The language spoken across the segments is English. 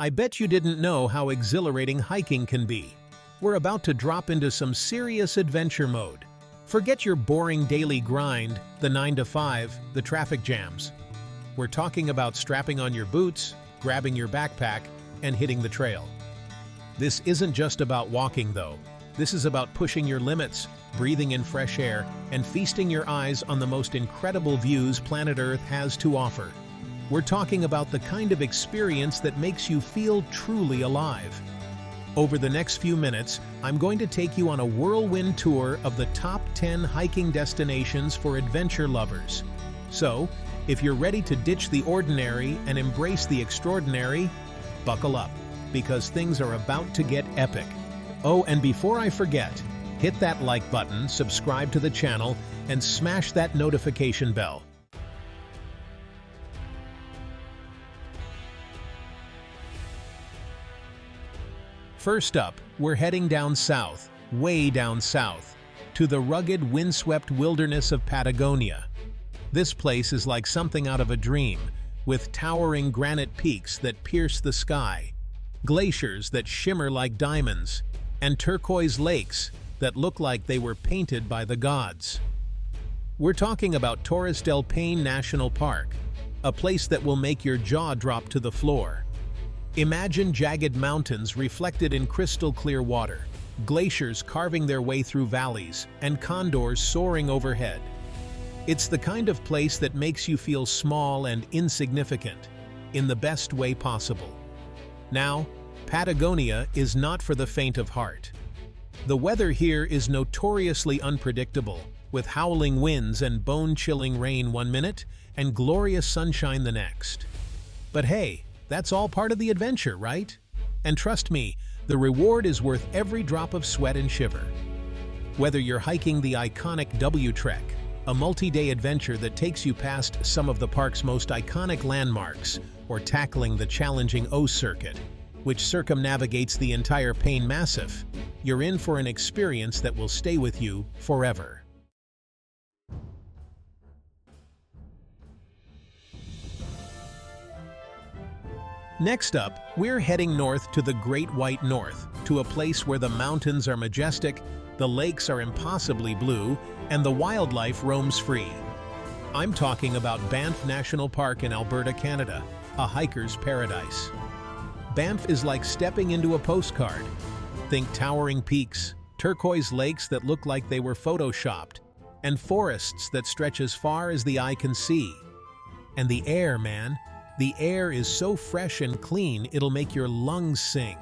I bet you didn't know how exhilarating hiking can be. We're about to drop into some serious adventure mode. Forget your boring daily grind, the 9 to 5, the traffic jams. We're talking about strapping on your boots, grabbing your backpack, and hitting the trail. This isn't just about walking though. This is about pushing your limits, breathing in fresh air, and feasting your eyes on the most incredible views planet Earth has to offer. We're talking about the kind of experience that makes you feel truly alive. Over the next few minutes, I'm going to take you on a whirlwind tour of the top 10 hiking destinations for adventure lovers. So, if you're ready to ditch the ordinary and embrace the extraordinary, buckle up, because things are about to get epic. Oh, and before I forget, hit that like button, subscribe to the channel, and smash that notification bell. First up, we're heading down south, way down south, to the rugged, windswept wilderness of Patagonia. This place is like something out of a dream, with towering granite peaks that pierce the sky, glaciers that shimmer like diamonds, and turquoise lakes that look like they were painted by the gods. We're talking about Torres del Paine National Park, a place that will make your jaw drop to the floor. Imagine jagged mountains reflected in crystal-clear water, glaciers carving their way through valleys, and condors soaring overhead. It's the kind of place that makes you feel small and insignificant, in the best way possible. Now, Patagonia is not for the faint of heart. The weather here is notoriously unpredictable, with howling winds and bone-chilling rain one minute and glorious sunshine the next. But hey, that's all part of the adventure, right? And trust me, the reward is worth every drop of sweat and shiver. Whether you're hiking the iconic W Trek, a multi-day adventure that takes you past some of the park's most iconic landmarks, or tackling the challenging O Circuit, which circumnavigates the entire Paine Massif, you're in for an experience that will stay with you forever. Next up, we're heading north to the Great White North, to a place where the mountains are majestic, the lakes are impossibly blue, and the wildlife roams free. I'm talking about Banff National Park in Alberta, Canada, a hiker's paradise. Banff is like stepping into a postcard. Think towering peaks, turquoise lakes that look like they were photoshopped, and forests that stretch as far as the eye can see. And the air, man. The air is so fresh and clean, it'll make your lungs sing.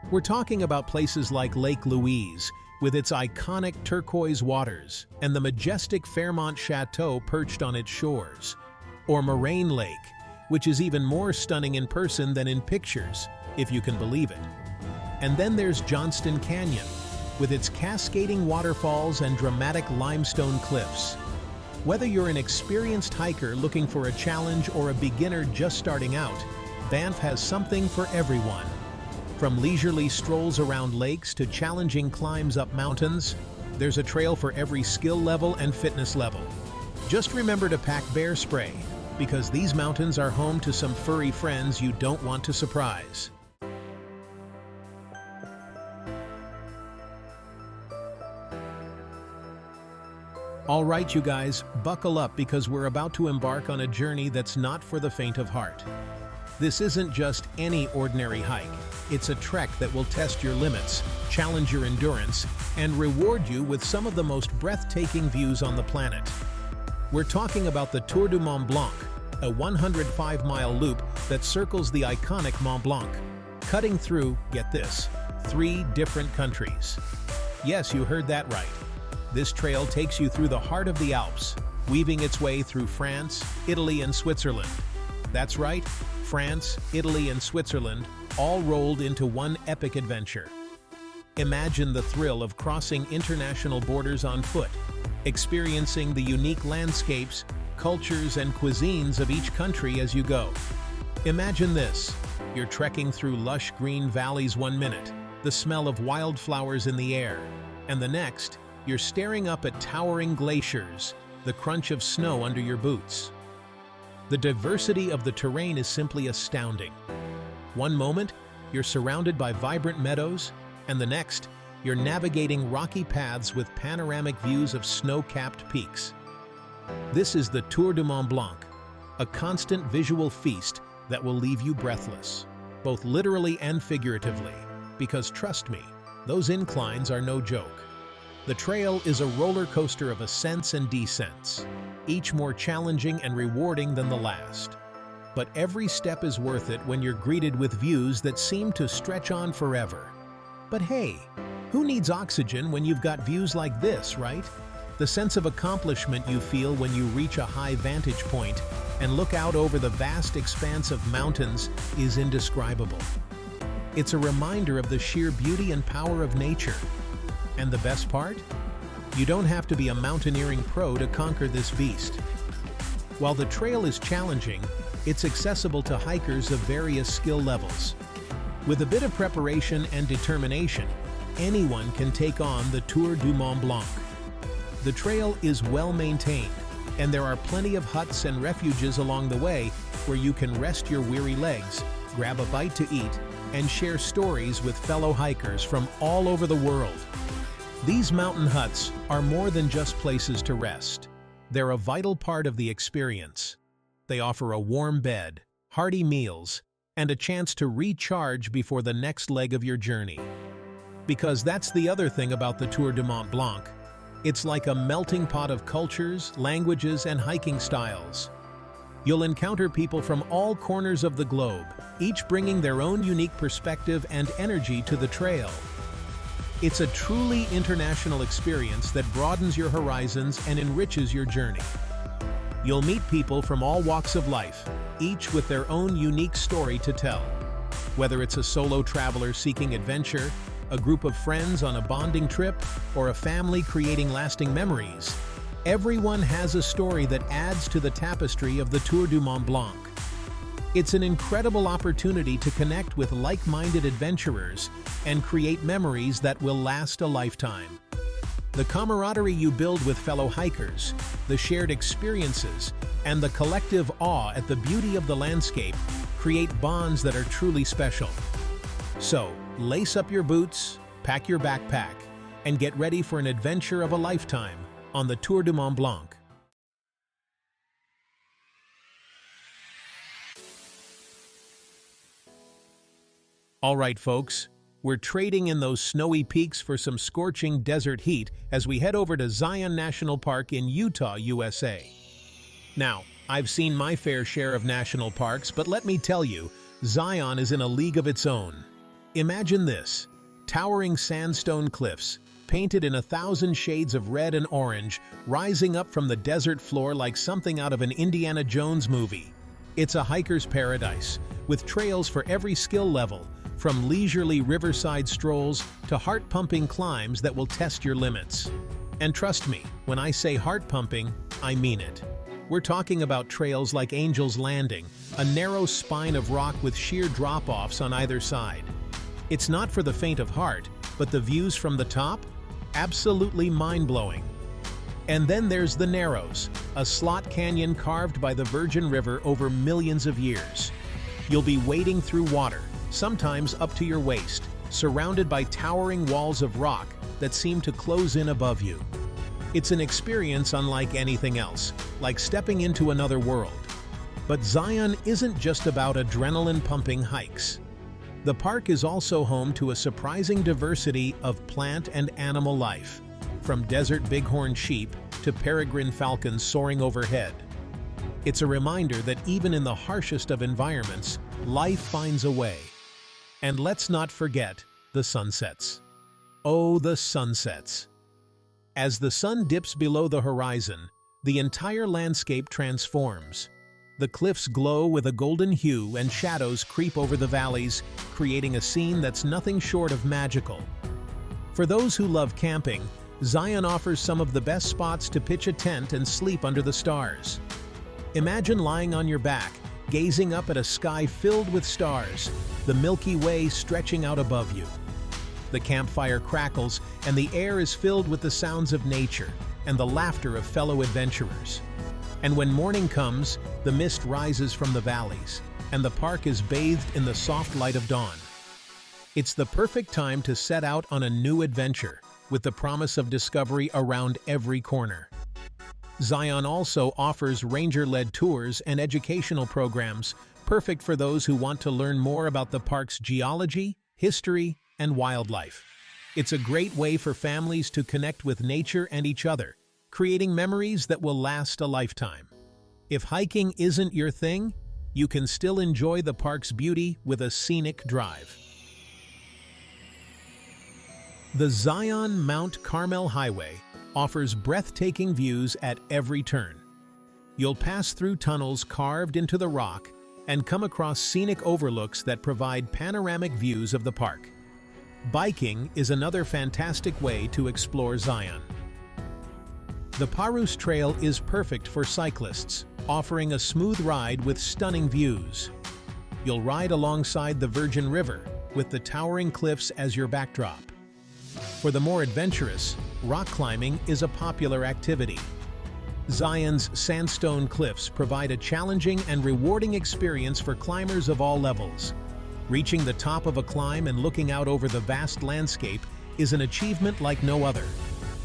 We're talking about places like Lake Louise, with its iconic turquoise waters, and the majestic Fairmont Chateau perched on its shores. Or Moraine Lake, which is even more stunning in person than in pictures, if you can believe it. And then there's Johnston Canyon, with its cascading waterfalls and dramatic limestone cliffs. Whether you're an experienced hiker looking for a challenge or a beginner just starting out, Banff has something for everyone. From leisurely strolls around lakes to challenging climbs up mountains, there's a trail for every skill level and fitness level. Just remember to pack bear spray, because these mountains are home to some furry friends you don't want to surprise. All right, you guys, buckle up because we're about to embark on a journey that's not for the faint of heart. This isn't just any ordinary hike. It's a trek that will test your limits, challenge your endurance, and reward you with some of the most breathtaking views on the planet. We're talking about the Tour du Mont Blanc, a 105-mile loop that circles the iconic Mont Blanc, cutting through, get this, 3 different countries. Yes, you heard that right. This trail takes you through the heart of the Alps, weaving its way through France, Italy, and Switzerland. That's right, France, Italy, and Switzerland, all rolled into one epic adventure. Imagine the thrill of crossing international borders on foot, experiencing the unique landscapes, cultures, and cuisines of each country as you go. Imagine this: you're trekking through lush green valleys one minute, the smell of wildflowers in the air, and the next, you're staring up at towering glaciers, the crunch of snow under your boots. The diversity of the terrain is simply astounding. One moment, you're surrounded by vibrant meadows, and the next, you're navigating rocky paths with panoramic views of snow-capped peaks. This is the Tour du Mont Blanc, a constant visual feast that will leave you breathless, both literally and figuratively, because trust me, those inclines are no joke. The trail is a roller coaster of ascents and descents, each more challenging and rewarding than the last. But every step is worth it when you're greeted with views that seem to stretch on forever. But hey, who needs oxygen when you've got views like this, right? The sense of accomplishment you feel when you reach a high vantage point and look out over the vast expanse of mountains is indescribable. It's a reminder of the sheer beauty and power of nature. And the best part? You don't have to be a mountaineering pro to conquer this beast. While the trail is challenging, it's accessible to hikers of various skill levels. With a bit of preparation and determination, anyone can take on the Tour du Mont Blanc. The trail is well maintained, and there are plenty of huts and refuges along the way where you can rest your weary legs, grab a bite to eat, and share stories with fellow hikers from all over the world. These mountain huts are more than just places to rest. They're a vital part of the experience. They offer a warm bed, hearty meals, and a chance to recharge before the next leg of your journey. Because that's the other thing about the Tour du Mont Blanc. It's like a melting pot of cultures, languages, and hiking styles. You'll encounter people from all corners of the globe, each bringing their own unique perspective and energy to the trail. It's a truly international experience that broadens your horizons and enriches your journey. You'll meet people from all walks of life, each with their own unique story to tell. Whether it's a solo traveler seeking adventure, a group of friends on a bonding trip, or a family creating lasting memories, everyone has a story that adds to the tapestry of the Tour du Mont Blanc. It's an incredible opportunity to connect with like-minded adventurers and create memories that will last a lifetime. The camaraderie you build with fellow hikers, the shared experiences, and the collective awe at the beauty of the landscape create bonds that are truly special. So, lace up your boots, pack your backpack, and get ready for an adventure of a lifetime on the Tour du Mont Blanc. All right, folks, we're trading in those snowy peaks for some scorching desert heat as we head over to Zion National Park in Utah, USA. Now, I've seen my fair share of national parks, but let me tell you, Zion is in a league of its own. Imagine this: towering sandstone cliffs, painted in 1,000 shades of red and orange, rising up from the desert floor like something out of an Indiana Jones movie. It's a hiker's paradise, with trails for every skill level, from leisurely riverside strolls to heart-pumping climbs that will test your limits. And trust me, when I say heart-pumping, I mean it. We're talking about trails like Angel's Landing, a narrow spine of rock with sheer drop-offs on either side. It's not for the faint of heart, but the views from the top? Absolutely mind-blowing. And then there's the Narrows, a slot canyon carved by the Virgin River over millions of years. You'll be wading through water, sometimes up to your waist, surrounded by towering walls of rock that seem to close in above you. It's an experience unlike anything else, like stepping into another world. But Zion isn't just about adrenaline-pumping hikes. The park is also home to a surprising diversity of plant and animal life, from desert bighorn sheep to peregrine falcons soaring overhead. It's a reminder that even in the harshest of environments, life finds a way. And let's not forget the sunsets. Oh, the sunsets! As the sun dips below the horizon, the entire landscape transforms. The cliffs glow with a golden hue and shadows creep over the valleys, creating a scene that's nothing short of magical. For those who love camping, Zion offers some of the best spots to pitch a tent and sleep under the stars. Imagine lying on your back, gazing up at a sky filled with stars, the Milky Way stretching out above you. The campfire crackles, and the air is filled with the sounds of nature and the laughter of fellow adventurers. And when morning comes, the mist rises from the valleys, and the park is bathed in the soft light of dawn. It's the perfect time to set out on a new adventure, with the promise of discovery around every corner. Zion also offers ranger-led tours and educational programs, perfect for those who want to learn more about the park's geology, history, and wildlife. It's a great way for families to connect with nature and each other, creating memories that will last a lifetime. If hiking isn't your thing, you can still enjoy the park's beauty with a scenic drive. The Zion Mount Carmel Highway offers breathtaking views at every turn. You'll pass through tunnels carved into the rock and come across scenic overlooks that provide panoramic views of the park. Biking is another fantastic way to explore Zion. The Parus Trail is perfect for cyclists, offering a smooth ride with stunning views. You'll ride alongside the Virgin River, with the towering cliffs as your backdrop. For the more adventurous, rock climbing is a popular activity. Zion's sandstone cliffs provide a challenging and rewarding experience for climbers of all levels. Reaching the top of a climb and looking out over the vast landscape is an achievement like no other.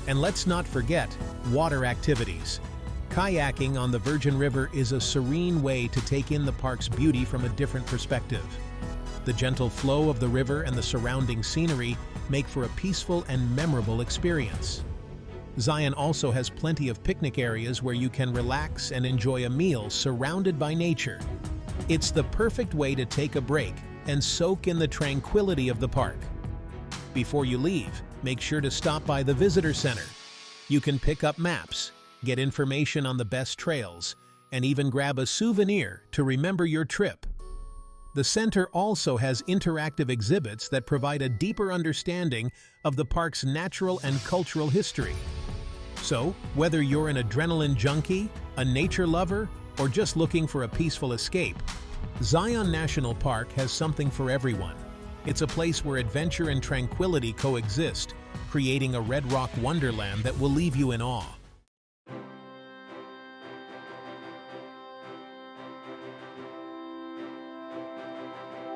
And let's not forget water activities. Kayaking on the Virgin River is a serene way to take in the park's beauty from a different perspective. The gentle flow of the river and the surrounding scenery make for a peaceful and memorable experience. Zion also has plenty of picnic areas where you can relax and enjoy a meal surrounded by nature. It's the perfect way to take a break and soak in the tranquility of the park. Before you leave, make sure to stop by the visitor center. You can pick up maps, get information on the best trails, and even grab a souvenir to remember your trip. The center also has interactive exhibits that provide a deeper understanding of the park's natural and cultural history. So, whether you're an adrenaline junkie, a nature lover, or just looking for a peaceful escape, Zion National Park has something for everyone. It's a place where adventure and tranquility coexist, creating a red rock wonderland that will leave you in awe.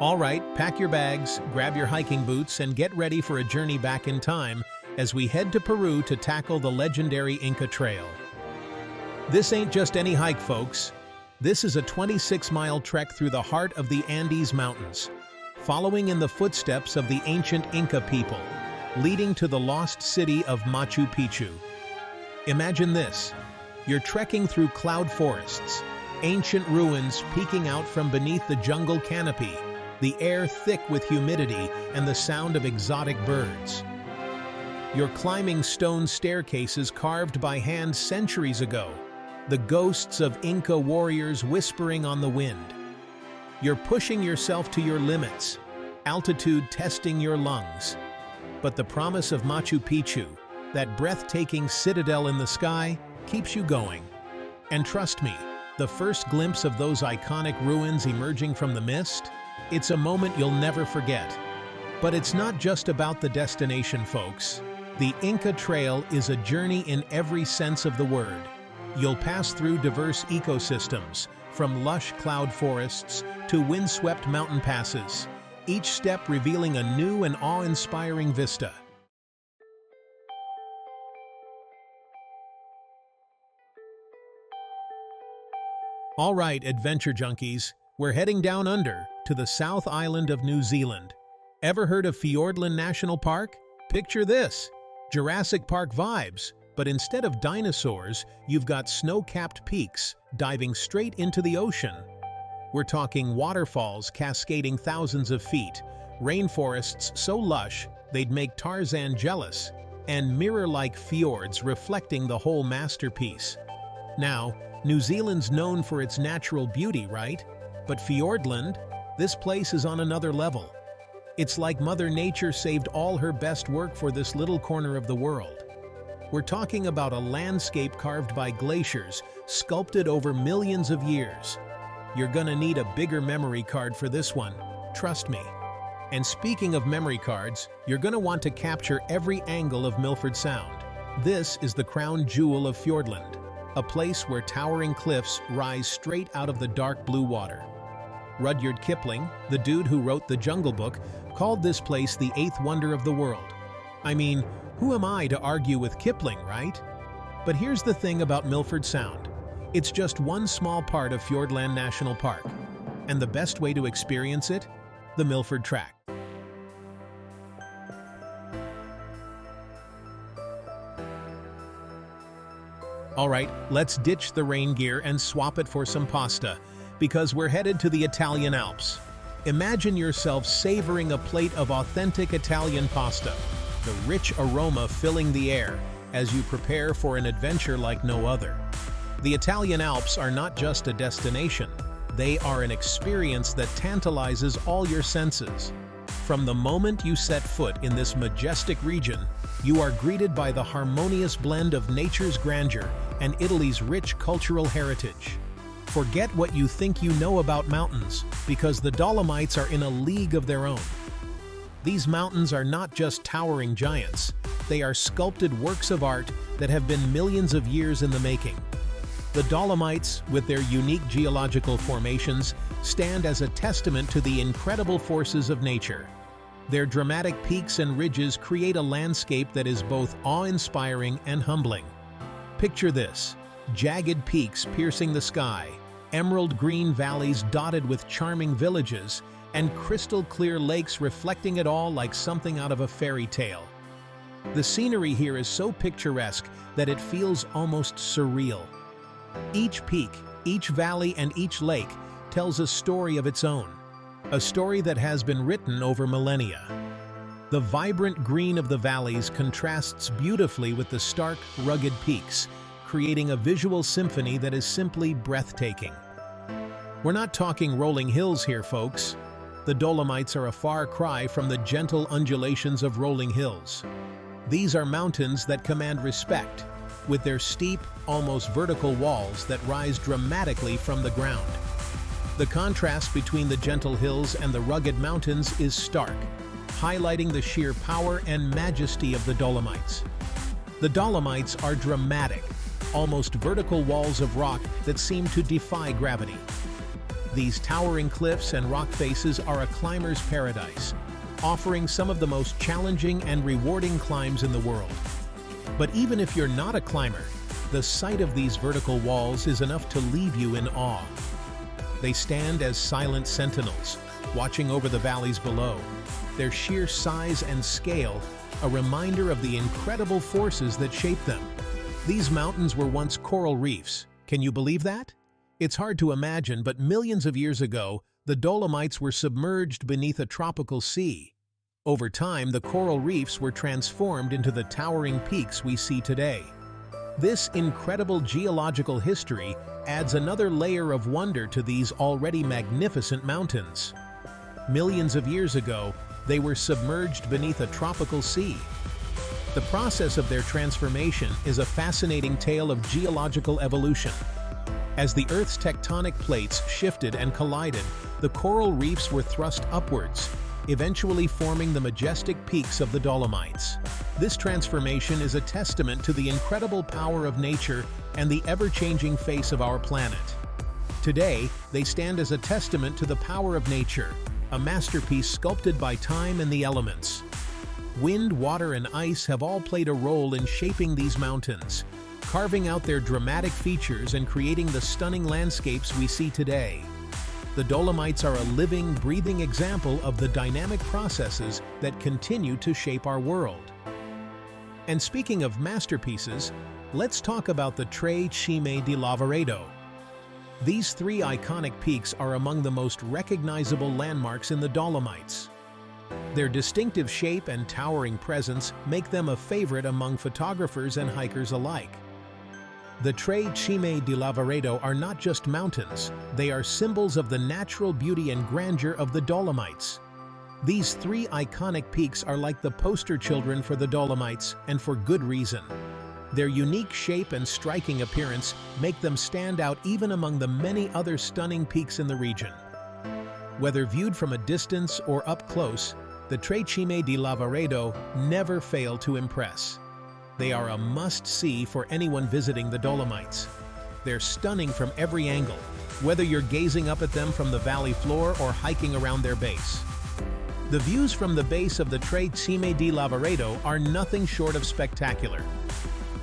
All right, pack your bags, grab your hiking boots, and get ready for a journey back in time as we head to Peru to tackle the legendary Inca Trail. This ain't just any hike, folks. This is a 26-mile trek through the heart of the Andes Mountains, following in the footsteps of the ancient Inca people, leading to the lost city of Machu Picchu. Imagine this. You're trekking through cloud forests, ancient ruins peeking out from beneath the jungle canopy, the air thick with humidity and the sound of exotic birds. You're climbing stone staircases carved by hand centuries ago, the ghosts of Inca warriors whispering on the wind. You're pushing yourself to your limits, altitude testing your lungs. But the promise of Machu Picchu, that breathtaking citadel in the sky, keeps you going. And trust me, the first glimpse of those iconic ruins emerging from the mist, it's a moment you'll never forget. But it's not just about the destination, folks. The Inca Trail is a journey in every sense of the word. You'll pass through diverse ecosystems, from lush cloud forests to windswept mountain passes, each step revealing a new and awe-inspiring vista. All right, adventure junkies, we're heading down under to the South Island of New Zealand. Ever heard of Fiordland National Park? Picture this, Jurassic Park vibes, but instead of dinosaurs, you've got snow-capped peaks diving straight into the ocean. We're talking waterfalls cascading thousands of feet, rainforests so lush they'd make Tarzan jealous, and mirror-like fjords reflecting the whole masterpiece. Now, New Zealand's known for its natural beauty, right? But Fiordland, this place is on another level. It's like Mother Nature saved all her best work for this little corner of the world. We're talking about a landscape carved by glaciers, sculpted over millions of years. You're gonna need a bigger memory card for this one, trust me. And speaking of memory cards, you're gonna want to capture every angle of Milford Sound. This is the crown jewel of Fiordland, a place where towering cliffs rise straight out of the dark blue water. Rudyard Kipling, the dude who wrote The Jungle Book, called this place the eighth wonder of the world. I mean, who am I to argue with Kipling, right? But here's the thing about Milford Sound. It's just one small part of Fiordland National Park. And the best way to experience it? The Milford Track. Alright, let's ditch the rain gear and swap it for some pasta, because we're headed to the Italian Alps. Imagine yourself savoring a plate of authentic Italian pasta, the rich aroma filling the air as you prepare for an adventure like no other. The Italian Alps are not just a destination, they are an experience that tantalizes all your senses. From the moment you set foot in this majestic region, you are greeted by the harmonious blend of nature's grandeur and Italy's rich cultural heritage. Forget what you think you know about mountains, because the Dolomites are in a league of their own. These mountains are not just towering giants, they are sculpted works of art that have been millions of years in the making. The Dolomites, with their unique geological formations, stand as a testament to the incredible forces of nature. Their dramatic peaks and ridges create a landscape that is both awe-inspiring and humbling. Picture this: jagged peaks piercing the sky, emerald green valleys dotted with charming villages, and crystal-clear lakes reflecting it all like something out of a fairy tale. The scenery here is so picturesque that it feels almost surreal. Each peak, each valley, and each lake tells a story of its own, a story that has been written over millennia. The vibrant green of the valleys contrasts beautifully with the stark, rugged peaks, creating a visual symphony that is simply breathtaking. We're not talking rolling hills here, folks. The Dolomites are a far cry from the gentle undulations of rolling hills. These are mountains that command respect, with their steep, almost vertical walls that rise dramatically from the ground. The contrast between the gentle hills and the rugged mountains is stark, highlighting the sheer power and majesty of the Dolomites. The Dolomites are dramatic, almost vertical walls of rock that seem to defy gravity. These towering cliffs and rock faces are a climber's paradise, offering some of the most challenging and rewarding climbs in the world. But even if you're not a climber, the sight of these vertical walls is enough to leave you in awe. They stand as silent sentinels, watching over the valleys below, their sheer size and scale a reminder of the incredible forces that shape them. These mountains were once coral reefs. Can you believe that? It's hard to imagine, but millions of years ago, the Dolomites were submerged beneath a tropical sea. Over time, the coral reefs were transformed into the towering peaks we see today. This incredible geological history adds another layer of wonder to these already magnificent mountains. Millions of years ago, they were submerged beneath a tropical sea. The process of their transformation is a fascinating tale of geological evolution. As the Earth's tectonic plates shifted and collided, the coral reefs were thrust upwards, eventually forming the majestic peaks of the Dolomites. This transformation is a testament to the incredible power of nature and the ever-changing face of our planet. Today, they stand as a testament to the power of nature, a masterpiece sculpted by time and the elements. Wind, water, and ice have all played a role in shaping these mountains, carving out their dramatic features and creating the stunning landscapes we see today. The Dolomites are a living, breathing example of the dynamic processes that continue to shape our world. And speaking of masterpieces, let's talk about the Tre Cime di Lavaredo. These three iconic peaks are among the most recognizable landmarks in the Dolomites. Their distinctive shape and towering presence make them a favorite among photographers and hikers alike. The Tre Cime di Lavaredo are not just mountains, they are symbols of the natural beauty and grandeur of the Dolomites. These three iconic peaks are like the poster children for the Dolomites, and for good reason. Their unique shape and striking appearance make them stand out even among the many other stunning peaks in the region. Whether viewed from a distance or up close, the Tre Cime di Lavaredo never fail to impress. They are a must-see for anyone visiting the Dolomites. They're stunning from every angle, whether you're gazing up at them from the valley floor or hiking around their base. The views from the base of the Tre Cime di Lavaredo are nothing short of spectacular.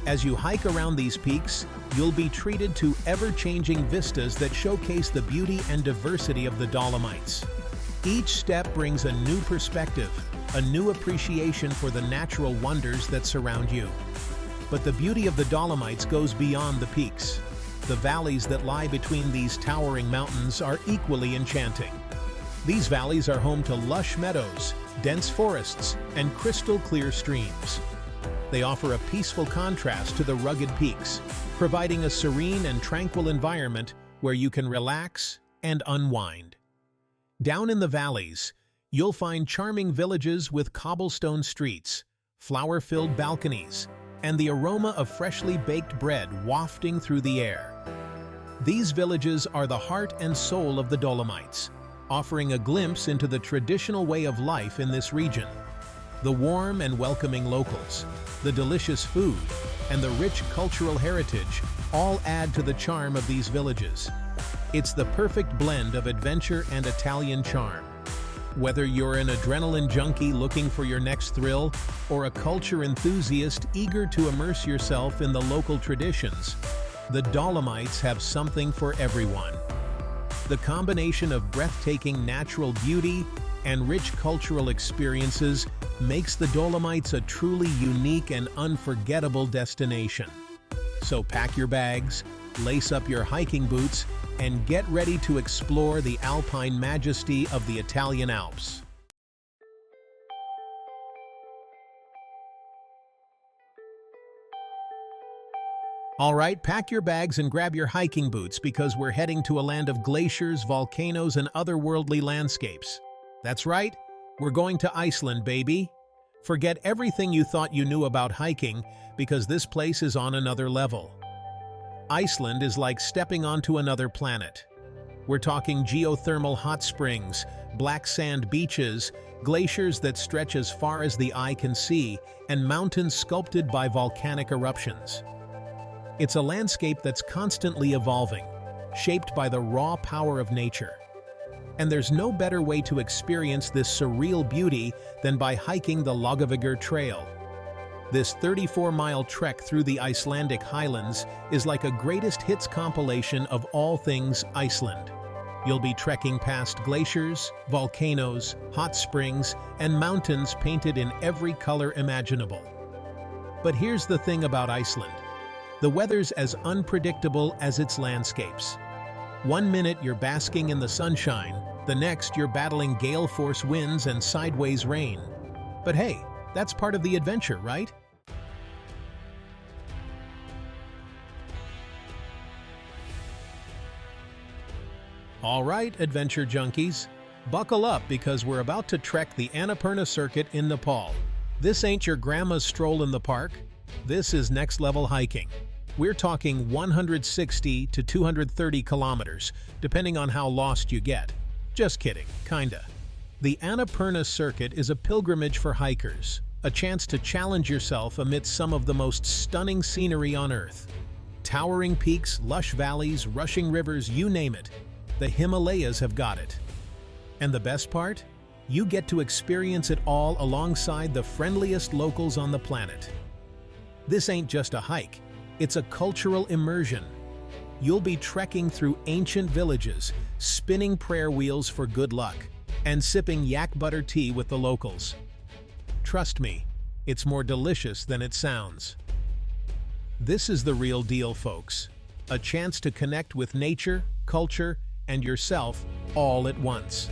As you hike around these peaks, you'll be treated to ever-changing vistas that showcase the beauty and diversity of the Dolomites. Each step brings a new perspective, a new appreciation for the natural wonders that surround you. But the beauty of the Dolomites goes beyond the peaks. The valleys that lie between these towering mountains are equally enchanting. These valleys are home to lush meadows, dense forests, and crystal-clear streams. They offer a peaceful contrast to the rugged peaks, providing a serene and tranquil environment where you can relax and unwind. Down in the valleys, you'll find charming villages with cobblestone streets, flower-filled balconies, and the aroma of freshly baked bread wafting through the air. These villages are the heart and soul of the Dolomites, offering a glimpse into the traditional way of life in this region. The warm and welcoming locals, the delicious food, and the rich cultural heritage all add to the charm of these villages. It's the perfect blend of adventure and Italian charm. Whether you're an adrenaline junkie looking for your next thrill, or a culture enthusiast eager to immerse yourself in the local traditions, the Dolomites have something for everyone. The combination of breathtaking natural beauty and rich cultural experiences makes the Dolomites a truly unique and unforgettable destination. So pack your bags, lace up your hiking boots, and get ready to explore the alpine majesty of the Italian Alps. All right, pack your bags and grab your hiking boots because we're heading to a land of glaciers, volcanoes, and otherworldly landscapes. That's right, we're going to Iceland, baby. Forget everything you thought you knew about hiking because this place is on another level. Iceland is like stepping onto another planet. We're talking geothermal hot springs, black sand beaches, glaciers that stretch as far as the eye can see, and mountains sculpted by volcanic eruptions. It's a landscape that's constantly evolving, shaped by the raw power of nature. And there's no better way to experience this surreal beauty than by hiking the Laugavegur Trail. This 34-mile trek through the Icelandic highlands is like a greatest hits compilation of all things Iceland. You'll be trekking past glaciers, volcanoes, hot springs, and mountains painted in every color imaginable. But here's the thing about Iceland. The weather's as unpredictable as its landscapes. One minute you're basking in the sunshine, the next you're battling gale-force winds and sideways rain. But hey, that's part of the adventure, right? All right, adventure junkies, buckle up because we're about to trek the Annapurna Circuit in Nepal. This ain't your grandma's stroll in the park. This is next-level hiking. We're talking 160 to 230 kilometers, depending on how lost you get. Just kidding, kinda. The Annapurna Circuit is a pilgrimage for hikers, a chance to challenge yourself amidst some of the most stunning scenery on Earth. Towering peaks, lush valleys, rushing rivers, you name it. The Himalayas have got it. And the best part? You get to experience it all alongside the friendliest locals on the planet. This ain't just a hike. It's a cultural immersion. You'll be trekking through ancient villages, spinning prayer wheels for good luck, and sipping yak butter tea with the locals. Trust me, it's more delicious than it sounds. This is the real deal, folks. A chance to connect with nature, culture, and yourself all at once.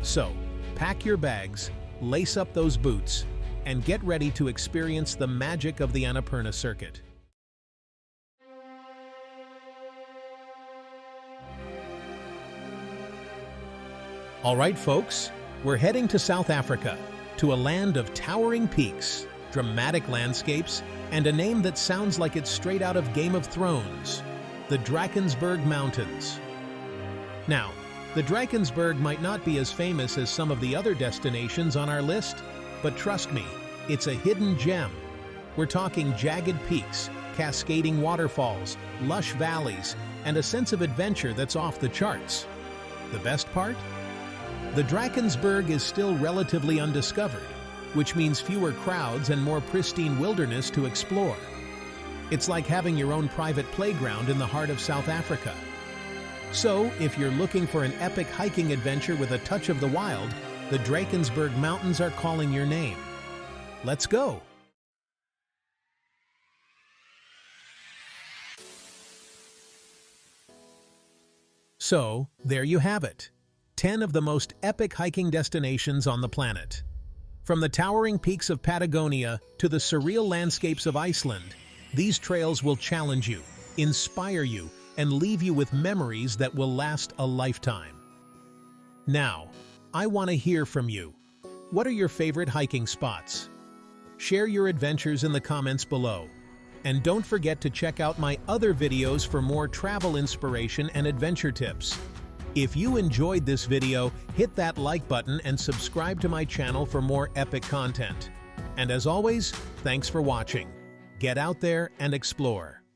So, pack your bags, lace up those boots, and get ready to experience the magic of the Annapurna Circuit. All right, folks, we're heading to South Africa, to a land of towering peaks, dramatic landscapes, and a name that sounds like it's straight out of Game of Thrones, the Drakensberg Mountains. Now, the Drakensberg might not be as famous as some of the other destinations on our list, but trust me, it's a hidden gem. We're talking jagged peaks, cascading waterfalls, lush valleys, and a sense of adventure that's off the charts. The best part? The Drakensberg is still relatively undiscovered, which means fewer crowds and more pristine wilderness to explore. It's like having your own private playground in the heart of South Africa. So, if you're looking for an epic hiking adventure with a touch of the wild, the Drakensberg Mountains are calling your name. Let's go! So, there you have it. 10 of the most epic hiking destinations on the planet. From the towering peaks of Patagonia to the surreal landscapes of Iceland, these trails will challenge you, inspire you, and leave you with memories that will last a lifetime. Now, I want to hear from you. What are your favorite hiking spots? Share your adventures in the comments below. And don't forget to check out my other videos for more travel inspiration and adventure tips. If you enjoyed this video, hit that like button and subscribe to my channel for more epic content. And as always, thanks for watching. Get out there and explore.